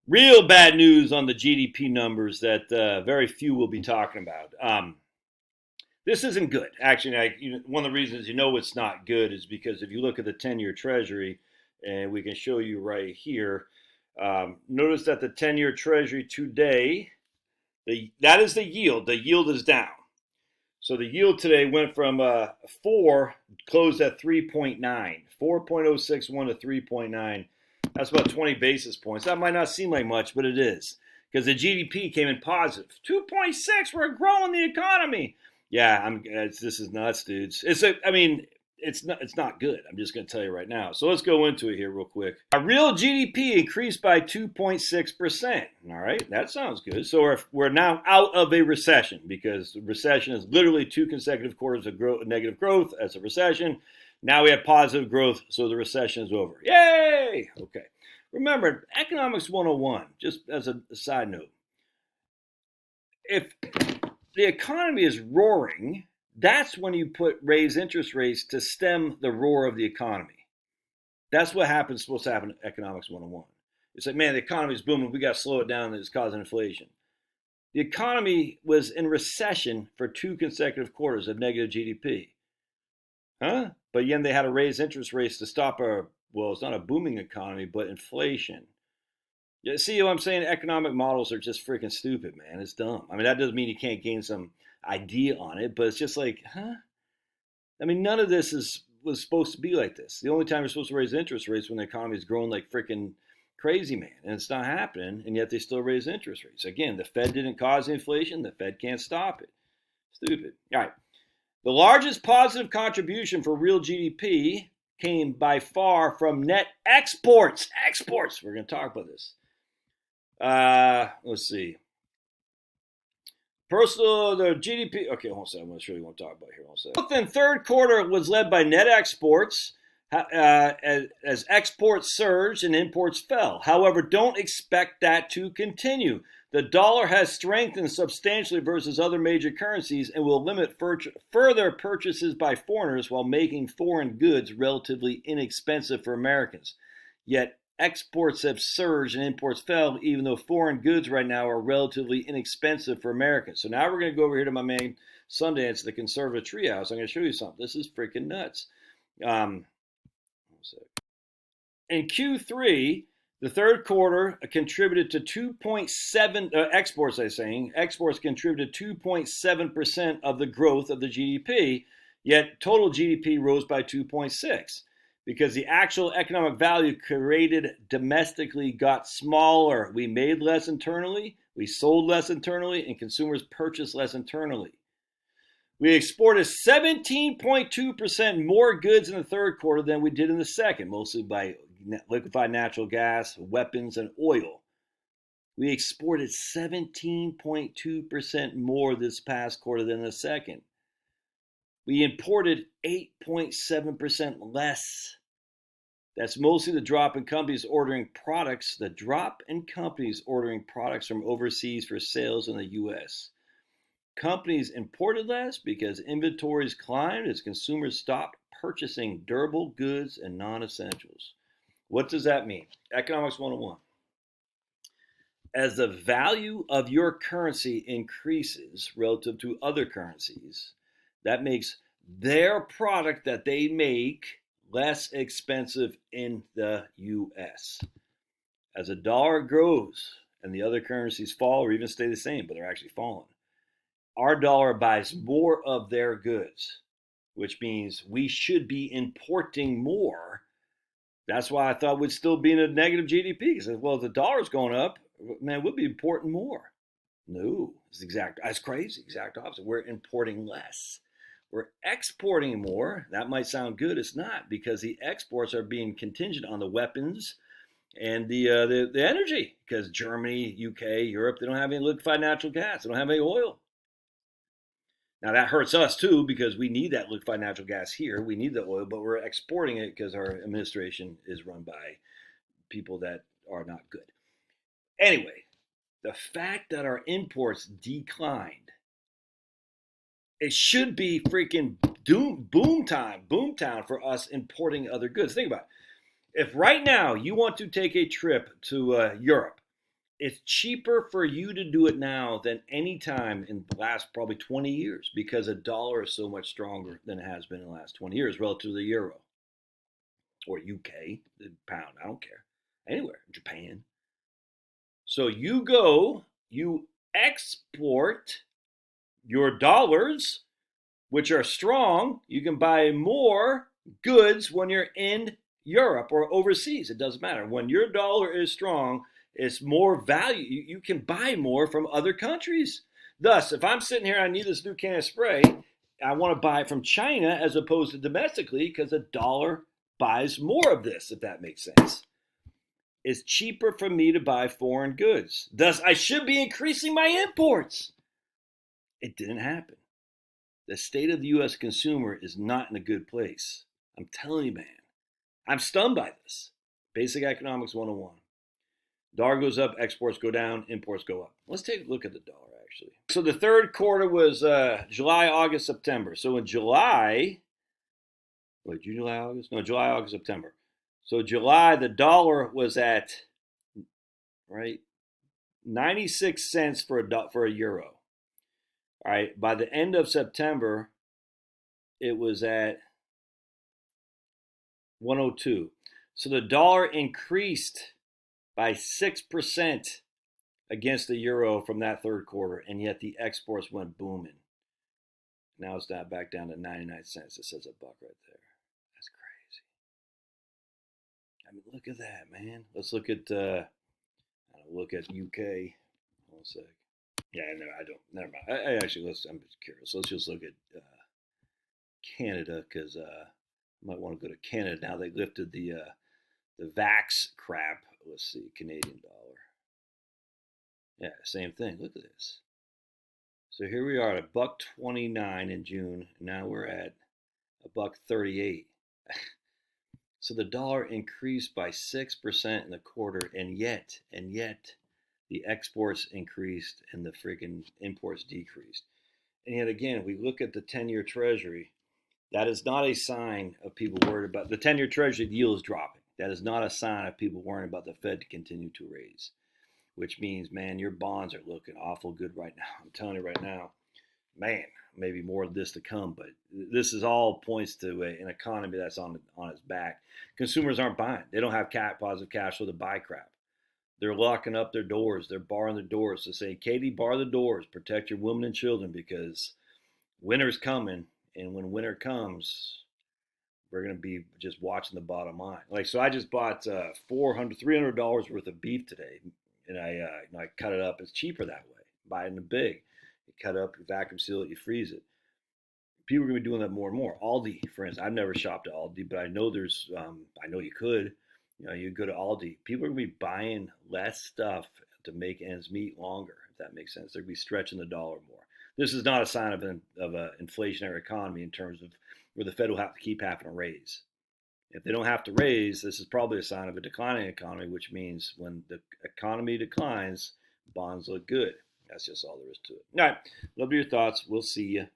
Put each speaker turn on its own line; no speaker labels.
Real bad news on the GDP numbers that very few will be talking about. This isn't good. Actually, one of the reasons it's not good is because if you look at the 10-year Treasury, and we can show you right here, notice that the 10-year Treasury today, that is the yield. The yield is down. So the yield today went from 4, closed at 3.9, 4.061 to 3.9. That's about 20 basis points. That might not seem like much, but it is. Because the GDP came in positive. 2.6, we're growing the economy. Yeah, this is nuts, dudes. It's not good. I'm just going to tell you right now. So let's go into it here real quick. Our real GDP increased by 2.6%. All right, that sounds good. So we're now out of a recession because the recession is literally 2 consecutive quarters of negative growth. That's a recession. Now we have positive growth, so the recession is over. Yay! Okay. Remember, Economics 101, just as a side note, if the economy is roaring, that's when you raise interest rates to stem the roar of the economy. That's what supposed to happen in Economics 101. It's like, man, the economy is booming. We got to slow it down and it's causing inflation. The economy was in recession for 2 consecutive quarters of negative GDP. Huh? But again, they had to raise interest rates to stop it's not a booming economy, but inflation. Yeah, see what I'm saying? Economic models are just freaking stupid, man. It's dumb. I mean, that doesn't mean you can't gain some idea on it, but it's just like, huh? I mean, none of this was supposed to be like this. The only time you're supposed to raise interest rates when the economy is growing like freaking crazy, man. And it's not happening, and yet they still raise interest rates. Again, the Fed didn't cause the inflation. The Fed can't stop it. Stupid. All right. The largest positive contribution for real GDP came by far from net exports. Exports. We're going to talk about this. Let's see. The GDP. Okay, hold on a second. I'm going to show you what I'm talking about here. Hold on a second. Growth in third quarter was led by net exports as exports surged and imports fell. However, don't expect that to continue. The dollar has strengthened substantially versus other major currencies and will limit further purchases by foreigners while making foreign goods relatively inexpensive for Americans. Yet exports have surged and imports fell, even though foreign goods right now are relatively inexpensive for Americans. So now we're going to go over here to my main Sundance, the conservative treehouse. I'm going to show you something. This is freaking nuts. In Q3, the third quarter contributed to 2.7 exports. Exports contributed 2.7% of the growth of the GDP. Yet total GDP rose by 2.6 because the actual economic value created domestically got smaller. We made less internally, we sold less internally, and consumers purchased less internally. We exported 17.2% more goods in the third quarter than we did in the second, mostly by liquefied natural gas, weapons, and oil. We exported 17.2% more this past quarter than the second. We imported 8.7% less. That's mostly the drop in companies ordering products. The drop in companies ordering products from overseas for sales in the U.S. Companies imported less because inventories climbed as consumers stopped purchasing durable goods and non-essentials. What does that mean? Economics 101. As the value of your currency increases relative to other currencies, that makes their product that they make less expensive in the U.S. As the dollar grows and the other currencies fall or even stay the same, but they're actually falling, our dollar buys more of their goods, which means we should be importing more. That's why I thought we'd still be in a negative GDP. Because, well, if the dollar's going up, man, we'll be importing more. No, that's crazy. Exact opposite. We're importing less. We're exporting more. That might sound good. It's not, because the exports are being contingent on the weapons and the energy. Because Germany, UK, Europe, they don't have any liquefied natural gas. They don't have any oil. Now that hurts us too, because we need that liquefied natural gas here. We need the oil, but we're exporting it because our administration is run by people that are not good. Anyway, the fact that our imports declined, it should be freaking boom town for us importing other goods. Think about it. If right now you want to take a trip to Europe It's cheaper for you to do it now than any time in the last probably 20 years because a dollar is so much stronger than it has been in the last 20 years relative to the euro or UK, the pound, I don't care. Anywhere, Japan. So you export your dollars, which are strong. You can buy more goods when you're in Europe or overseas. It doesn't matter. When your dollar is strong, it's more value. You can buy more from other countries. Thus, if I'm sitting here, I need this new can of spray. I want to buy it from China as opposed to domestically because a dollar buys more of this, if that makes sense. It's cheaper for me to buy foreign goods. Thus, I should be increasing my imports. It didn't happen. The state of the U.S. consumer is not in a good place. I'm telling you, man. I'm stunned by this. Basic Economics 101. Dollar goes up, exports go down, imports go up. Let's take a look at the dollar, actually. So the third quarter was July, August, September. So in July, June, July, August? No, July, August, September. So July, the dollar was at, right, 96 cents for a euro. All right, by the end of September, it was at 102. So the dollar increased by 6% against the euro from that third quarter, and yet the exports went booming. Now it's back down to 99 cents. It says $1 right there. That's crazy. I mean, look at that, man. Let's look at UK. One sec. Yeah, no, I don't. Never mind. I actually, I'm just curious. Let's just look at Canada because I might want to go to Canada now. They lifted the vax crap. Let's see, Canadian dollar. Yeah, same thing. Look at this. So here we are at $1.29 in June. Now we're at $1.38. So the dollar increased by 6% in the quarter, and yet the exports increased and the freaking imports decreased. And yet again, we look at the 10-year Treasury. That is not a sign of people worried about the 10-year Treasury yield is dropping. That is not a sign of people worrying about the Fed to continue to raise, which means, man, your bonds are looking awful good right now. I'm telling you right now, man, maybe more of this to come, but this is all points to an economy that's on its back. Consumers aren't buying. They don't have positive cash flow to buy crap. They're locking up their doors. They're barring their doors. So say, Katie, bar the doors. Protect your women and children because winter's coming. And when winter comes, we're going to be just watching the bottom line. Like, so I just bought $300 worth of beef today. And I cut it up. It's cheaper that way. Buy it in the big. You cut it up, you vacuum seal it, you freeze it. People are going to be doing that more and more. Aldi, for instance, I've never shopped at Aldi, but I know there's, I know you could. You go to Aldi. People are going to be buying less stuff to make ends meet longer, if that makes sense. They're going to be stretching the dollar more. This is not a sign of an inflationary economy in terms of where the Fed will have to keep having to raise. If they don't have to raise, this is probably a sign of a declining economy, which means when the economy declines, bonds look good. That's just all there is to it. All right. Love your thoughts. We'll see you